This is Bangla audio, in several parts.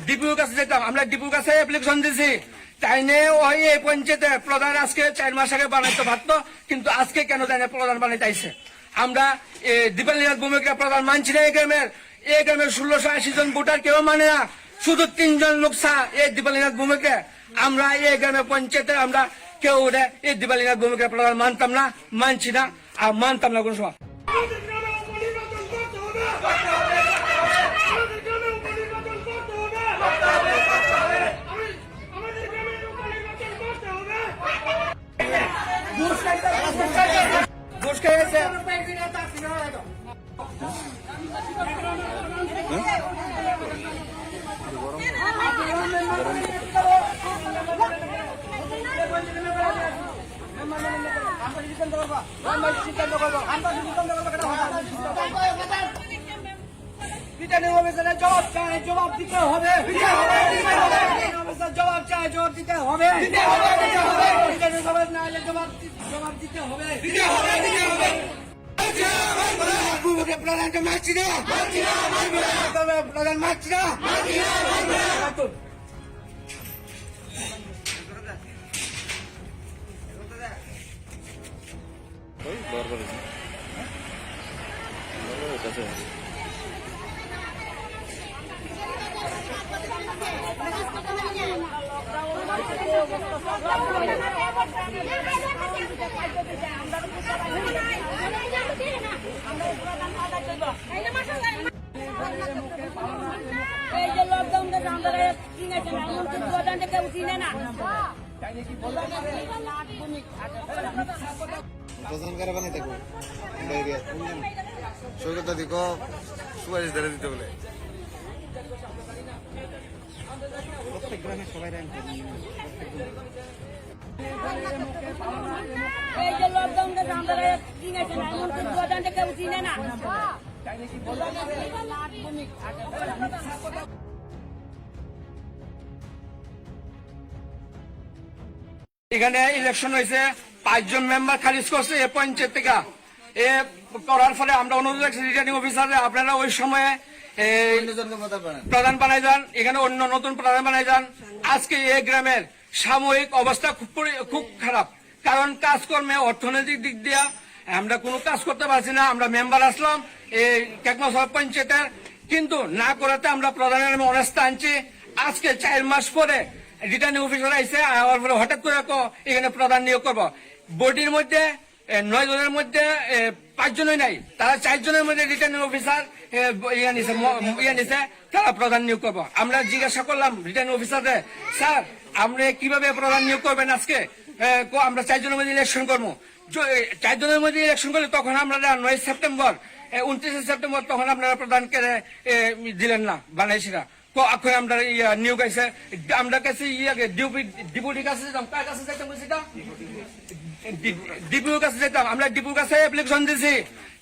ডিপুর কাছে যেতাম, আমরা ডিপুর কাছে অ্যাপ্লিকেশন দিয়েছি, তাই নিয়ে ওই এই পঞ্চায়েতে প্রধান আজকে 4 মাস আগে বানাইতে পারতো, কিন্তু আজকে কেন তাই প্রধান বানাইতে আইছে। আমরা দীপালীনাথ ভূমিকা প্রধান মানছি না। এই গ্রামের 1680 জন ভোটার কেউ মানে না, শুধু 3 জন লোক এই দীপালীনাথ ভূমিকা। আমরা এই গ্রামের পঞ্চায়েতে আমরা কেউ এই দীপালীনাথ ভূমিকা প্রধান মানতাম না, মানছি না, আর মানতাম না কোন সময়। ঘুষ খেয়েছে জবাব চাই, জবাব দিতে হবে, জবাব চাই, জবাব দিতে হবে, জবাব দিতে হবে। প্রধানকে মারছি না, প্রধান মারছি না। এই যে লকডাউন কেউ চিনে না। সৈকতা দিক সুপারিশ ধরে দিতে বলে প্রত্যেক গ্রামে সবাই এই যে লকডাউন চিনেছে না, এমন কিন্তু কেউ চিনে না। এখানে ইলেকশন হয়েছে, 5 জন মেম্বার খারিজ করছে এই পঞ্চায়েত থেকে। এ করার ফলে আমরা অনুরোধ রাখছি রিটার্নিং অফিসারে, আপনারা ওই সময়ে প্রধান বানাই যান, এখানে অন্য নতুন প্রধান বানাই যান। আজকে এই গ্রামের সাময়িক অবস্থা খুব খারাপ, কারণ কাজকর্মে অর্থনৈতিক দিক দিয়ে আমরা কোনো কাজ করতে পারছি না। আমরা মেম্বার আসলাম এই কেকমাসর পঞ্চায়েতের, কিন্তু না করাতে আমরা প্রধানের অনাস্থা আনছি। আজকে 4 মাস পরে রিটার্নিং অফিসার আইসে, আমার পরে হঠাৎ করে এখানে প্রধান নিয়োগ করবো। বডির মধ্যে 9 জনের মধ্যে 5 জনই নাই, তারা 4 জনের মধ্যে রিটার্নিং অফিসার নিছে, তারা প্রধান নিয়োগ করবো। আমরা জিজ্ঞাসা করলাম রিটার্নিং অফিসারে, স্যার আপনি কিভাবে প্রধান নিয়োগ করবেন আজকে? আমরা 4 জনের মধ্যে ইলেকশন করবো। 4 জনের মধ্যে ইলেকশন করলে তখন আমরা 9 সেপ্টেম্বর 29 সেপ্টেম্বর তখন আপনারা প্রধানকে দিলেন না, বানাইছিলা। এখন আমরা নিয়োগ আছে, আমরা কাছে ডিপুটির কাছে যেতাম, কার কাছে যেতাম ডিপুর কাছে যেতাম, আমরা ডিপুর কাছে অ্যাপ্লিকেশন দিয়েছি,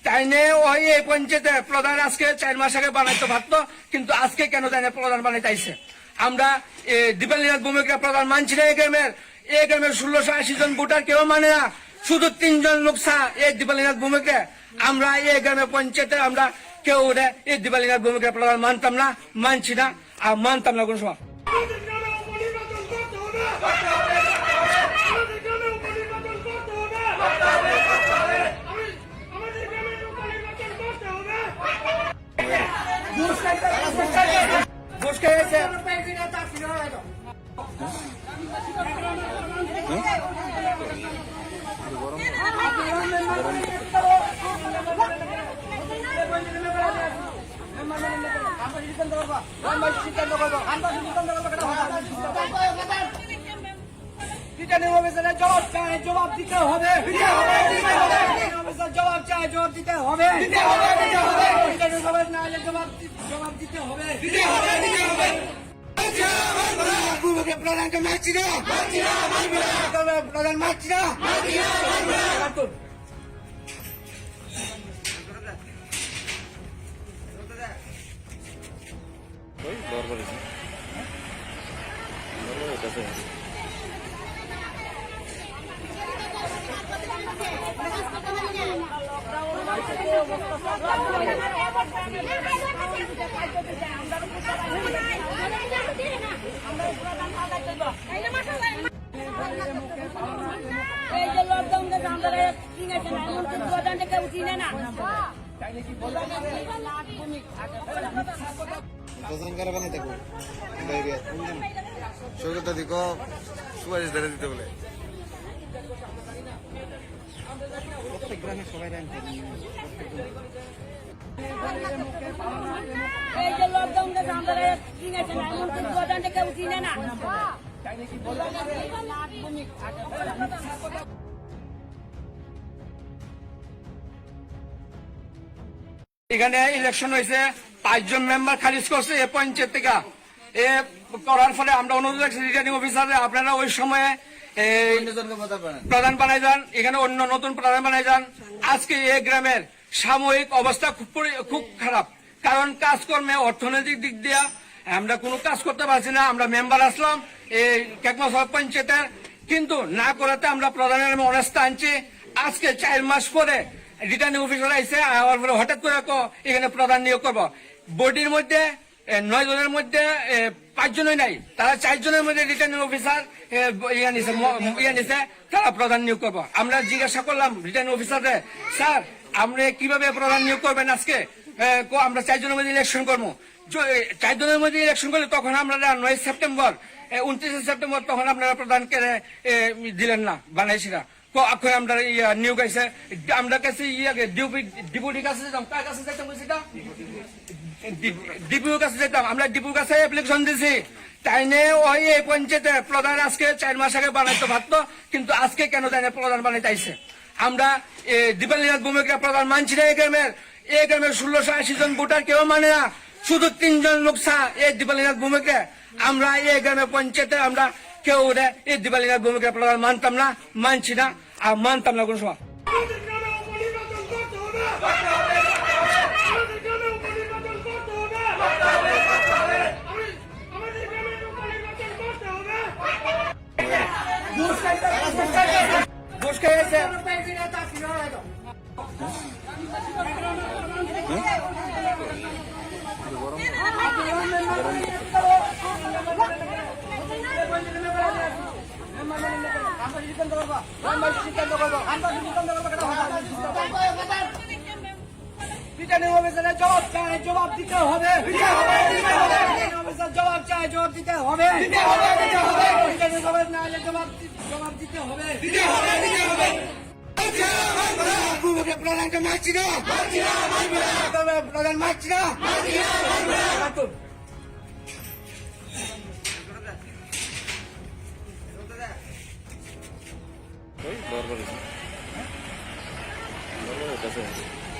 তাই নিয়ে ওই এই পঞ্চায়েতে প্রধান আজকে 4 মাস আগে বানাইতে পারতো, কিন্তু আজকে কেন তাই প্রধান বানাইতে আইছে। আমরা দীপালীনাথ ভূমিকা প্রধান মানছি না। এই গ্রামের 1680 জন ভোটার কেউ মানে না, শুধু 3 জন লোক এই দীপালীনাথ ভূমিকা। আমরা এই গ্রামের পঞ্চায়েতে আমরা কেউ এই দীপালীনাথ ভূমিকা প্রধান মানতাম না, মানছি না, আর মানতাম না কোন সময়। ঘুষ খেয়েছে জবাব চাই, জবাব দিতে হবে, জবাব চাই, জবাব দিতে হবে, জবাব দিতে হবে। প্রধানকে মারছি না, প্রধান মারছি না। আমরা প্রধান কারা বানাই থাকবো সৈকত দিক সুপারিশ ধরে দিতে বলে প্রত্যেক গ্রামে সবাই এই যে লকডাউন থেকে আমরা কিনেছে না এমন কোন দোকানটা কেউ কিনে না এখানে ইলেকশন হয়েছে 5 জন মেম্বার খারিজ করছে এ পঞ্চায়েত থেকে এ করার ফলে আমরা অনুরোধ রাখছি রিটার্নিং অফিসারে আপনারা ওই সময়ে প্রধান বানাই যান, এখানে অন্য নতুন প্রধান বানাই যান। আজকে এই গ্রামের সাময়িক অবস্থা খুব খারাপ, কারণ কাজকর্মে অর্থনৈতিক দিক দিয়ে আমরা কোনো কাজ করতে পারছি না। আমরা মেম্বার আসলাম এই কেকমাসহ পঞ্চায়েতের, কিন্তু না করাতে আমরা প্রধানের অনাস্থা আনছি। আজকে 4 মাস পরে রিটার্নিং অফিসার আইসে আমার পরে হঠাৎ করে এখানে প্রধান নিয়োগ করবো। বডির মধ্যে 9 জনের মধ্যে 5 জনই নাই, তারা 4 জনের মধ্যে রিটার্নিং অফিসার নিছে তারা প্রধান নিয়োগ করবো। আমরা জিজ্ঞাসা করলাম রিটার্নিং অফিসারে, স্যার আপনি কিভাবে প্রধান নিয়োগ করবেন? আজকে আমরা 4 জনের মধ্যে ইলেকশন করবো। 4 জনের মধ্যে ইলেকশন করলে তখন আমরা 9 সেপ্টেম্বর 29 সেপ্টেম্বর তখন আপনারা প্রধানকে দিলেন না, বানাইছি না। এখন আমরা নিয়োগ আইসে, আমরা কাছে ডিপুটির কাছে যেতাম, কার কাছে যেতাম ডিপুর কাছে যেতাম, আমরা ডিপুর কাছে অ্যাপ্লিকেশন দিয়েছি। তাই নিয়ে ওই এই পঞ্চায়েতের প্রধান আজকে 4 মাস আগে বানাইতে পারতো, কিন্তু আজকে কেন তাই প্রধান বানাইতে আইসে? আমরা দীপালীনাথ ভূমিকা প্রধান মানছি না। এই গ্রামের 1680 জন ভোটার কেউ মানে না, শুধু 3 জন লোক এই দীপালীনাথ ভূমিকা। আমরা এই গ্রামের পঞ্চায়েতে আমরা কেউ এই দীপালীনাথ ভূমিকা প্রধান মানতাম না, মানছি না আর মানতাম না কোনো সময়। জবাব দিতে হবে, জবাব চাই, জবাব দিতে হবে, জবাব দিতে হবে। প্রধানকে মারছি না, প্রধান মারছি না। দরকার